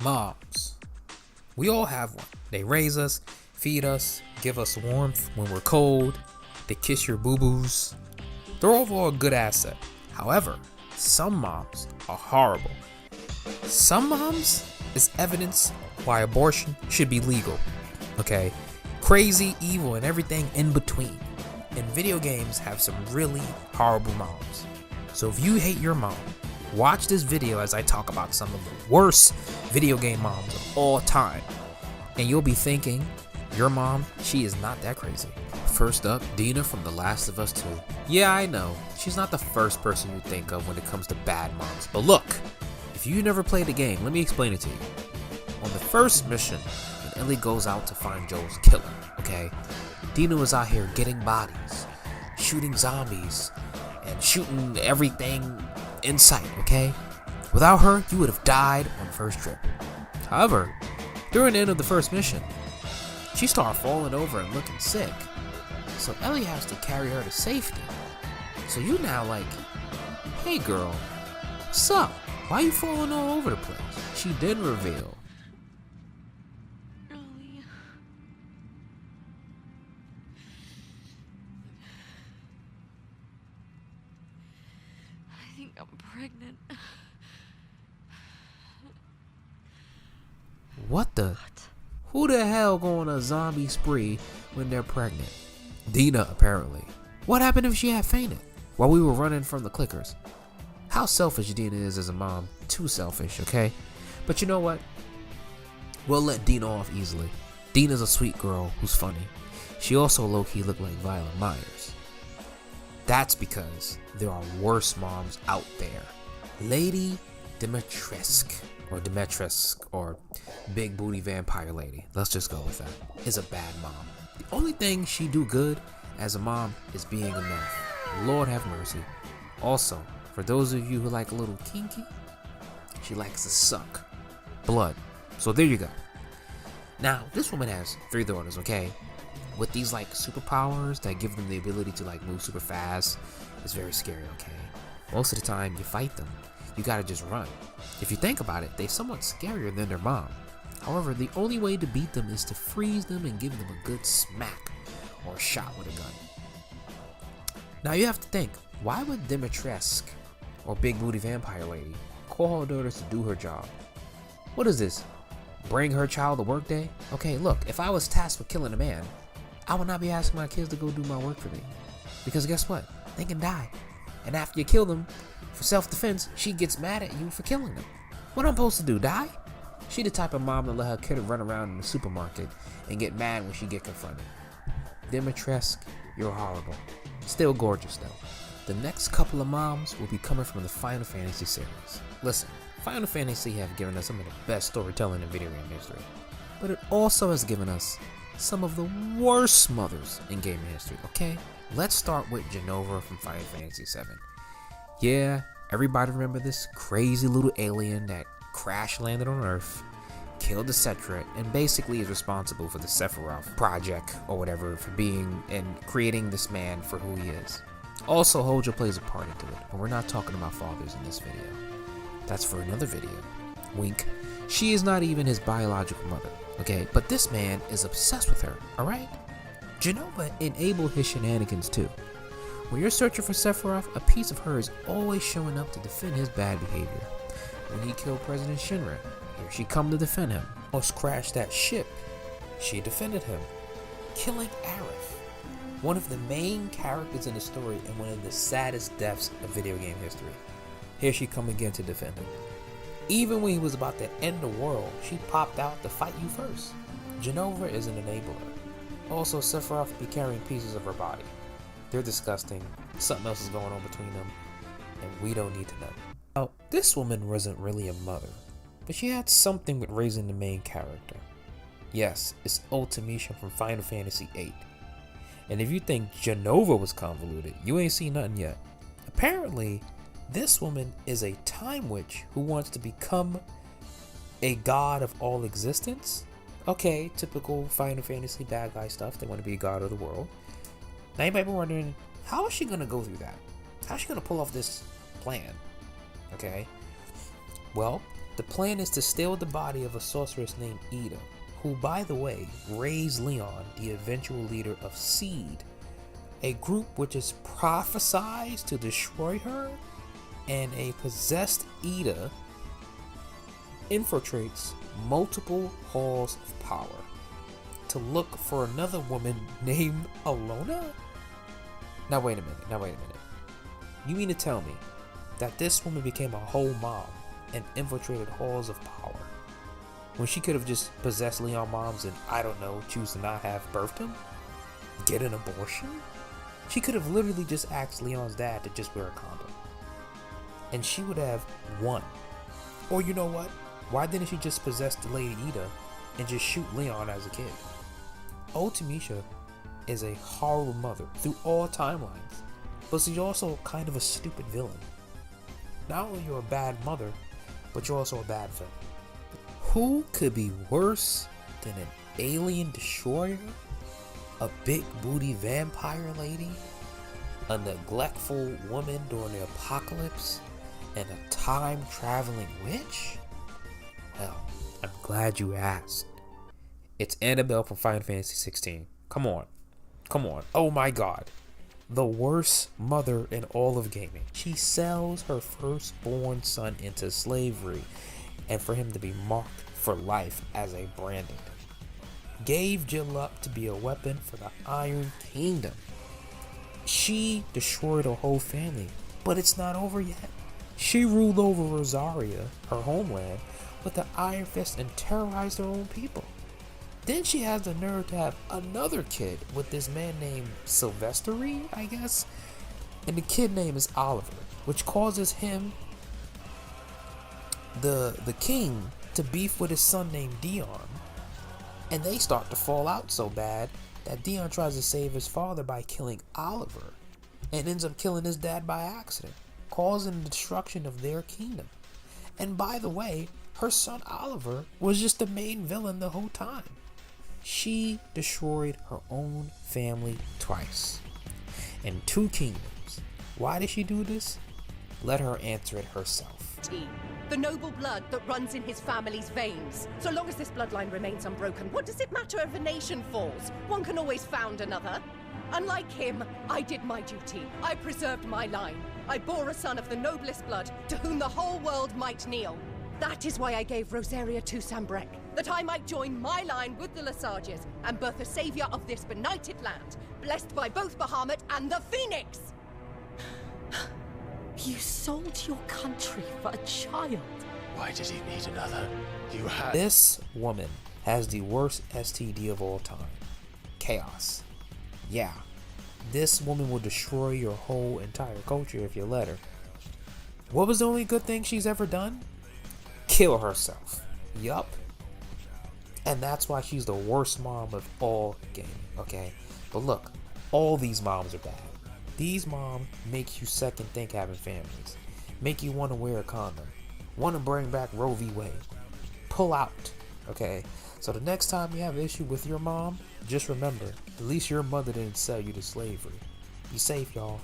Moms. We all have one. They raise us, feed us, give us warmth when we're cold. They kiss your boo-boos. They're overall a good asset. However, some moms are horrible. Some moms is evidence why abortion should be legal. Okay? Crazy, evil, and everything in between. And video games have some really horrible moms. So if you hate your mom, watch this video as I talk about some of the worst video game moms of all time. And you'll be thinking, your mom, she is not that crazy. First up, Dina from The Last of Us 2. Yeah, I know, she's not the first person you think of when it comes to bad moms. But look, if you never played the game, let me explain it to you. On the first mission, when Ellie goes out to find Joel's killer, okay? Dina was out here getting bodies, shooting zombies, and shooting everything in sight, okay? Without her, you would have died on the first trip. However, during the end of the first mission, she started falling over and looking sick. So Ellie has to carry her to safety. So you now like, hey girl, what's up? Why you falling all over the place? She did reveal. Ellie. I think I'm pregnant. What the? Who the hell go on a zombie spree when they're pregnant? Dina, apparently. What happened if she had fainted while we were running from the clickers? How selfish Dina is as a mom. Too selfish, okay? But you know what? We'll let Dina off easily. Dina's a sweet girl who's funny. She also low-key looked like Violet Myers. That's because there are worse moms out there. Lady Dimitrescu, or Big Booty Vampire Lady, let's just go with that, is a bad mom. The only thing she do good as a mom is being enough. Lord have mercy. Also, for those of you who like a little kinky, she likes to suck blood. So there you go. Now, this woman has 3 daughters, okay? With these like superpowers that give them the ability to like move super fast. It's very scary, okay? Most of the time you fight them, you gotta just run. If you think about it, they're somewhat scarier than their mom. However, the only way to beat them is to freeze them and give them a good smack or a shot with a gun. Now you have to think, why would Dimitrescu, or Big Booty Vampire Lady, call her daughters to do her job? What is this? Bring her child to work day? Okay, look, if I was tasked with killing a man, I would not be asking my kids to go do my work for me. Because guess what? They can die. And after you kill them, for self-defense, she gets mad at you for killing them. What am I supposed to do, die? She the type of mom to let her kid run around in the supermarket and get mad when she get confronted. Dimitrescu, you're horrible. Still gorgeous though. The next couple of moms will be coming from the Final Fantasy series. Listen, Final Fantasy have given us some of the best storytelling in video game history. But it also has given us some of the worst mothers in gaming history, okay? Let's start with Jenova from Final Fantasy VII. Yeah, everybody remember this crazy little alien that crash landed on Earth, killed the Cetra, and basically is responsible for the Sephiroth project or whatever for being and creating this man for who he is. Also, Hojo plays a part into it, but we're not talking about fathers in this video. That's for another video. Wink. She is not even his biological mother, okay? But this man is obsessed with her, alright? Jenova enabled his shenanigans too. When you're searching for Sephiroth, a piece of her is always showing up to defend his bad behavior. When he killed President Shinra, here she come to defend him. Almost crashed that ship, she defended him. Killing Aerith, one of the main characters in the story and one of the saddest deaths of video game history. Here she come again to defend him. Even when he was about to end the world, she popped out to fight you first. Jenova is an enabler. Also, Sephiroth be carrying pieces of her body. They're disgusting. Something else is going on between them, and we don't need to know. Now, this woman wasn't really a mother, but she had something with raising the main character. Yes, it's Ultimecia from Final Fantasy VIII. And if you think Jenova was convoluted, you ain't seen nothing yet. Apparently, this woman is a time witch who wants to become a god of all existence. Okay, typical Final Fantasy bad guy stuff. They want to be a god of the world. Now you might be wondering, how is she going to go through that? How is she going to pull off this plan? Okay, well, The plan is to steal the body of a sorceress named Ida, who, by the way, raised Leon, the eventual leader of Seed, a group which is prophesied to destroy her, and a possessed Ida infiltrates multiple halls of power to look for another woman named Alona? Now wait a minute. You mean to tell me that this woman became a whole mom and infiltrated halls of power when she could have just possessed Leon moms and, I don't know, choose to not have birthed him? Get an abortion? She could have literally just asked Leon's dad to just wear a condom, and she would have won. Or you know what? Why didn't she just possess the Lady Ida and just shoot Leon as a kid? Old Tamisha is a horrible mother through all timelines, but she's also kind of a stupid villain. Not only you're a bad mother, but you're also a bad villain. Who could be worse than an alien destroyer, a big booty vampire lady, a neglectful woman during the apocalypse, and a time traveling witch? Well, I'm glad you asked. It's Annabelle from Final Fantasy 16. Come on. Oh my god. The worst mother in all of gaming. She sells her firstborn son into slavery, and for him to be marked for life as a branded. Gave Jill up to be a weapon for the Iron Kingdom. She destroyed her whole family, but it's not over yet. She ruled over Rosaria, her homeland, with the Iron Fist and terrorized her own people. Then she has the nerve to have another kid with this man named Silvestri, I guess, and the kid name is Oliver, which causes him, the king, to beef with his son named Dion, and they start to fall out so bad that Dion tries to save his father by killing Oliver, and ends up killing his dad by accident, causing the destruction of their kingdom. And by the way, her son Oliver was just the main villain the whole time. She destroyed her own family twice, in 2 kingdoms. Why did she do this? Let her answer it herself. The noble blood that runs in his family's veins. So long as this bloodline remains unbroken, what does it matter if a nation falls? One can always found another. Unlike him, I did my duty. I preserved my line. I bore a son of the noblest blood, to whom the whole world might kneel. That is why I gave Rosaria to Sambrek, that I might join my line with the Lesages and birth a savior of this benighted land, blessed by both Bahamut and the Phoenix! You sold your country for a child. Why did he need another? You had... This woman has the worst STD of all time. Chaos. Yeah, this woman will destroy your whole entire culture if you let her. What was the only good thing she's ever done? Kill herself. Yup. And that's why she's the worst mom of all gaming, okay? But look, all these moms are bad. These moms make you second think having families. Make you want to wear a condom. Want to bring back Roe v. Wade. Pull out, okay? So the next time you have an issue with your mom, just remember, at least your mother didn't sell you to slavery. Be safe, y'all.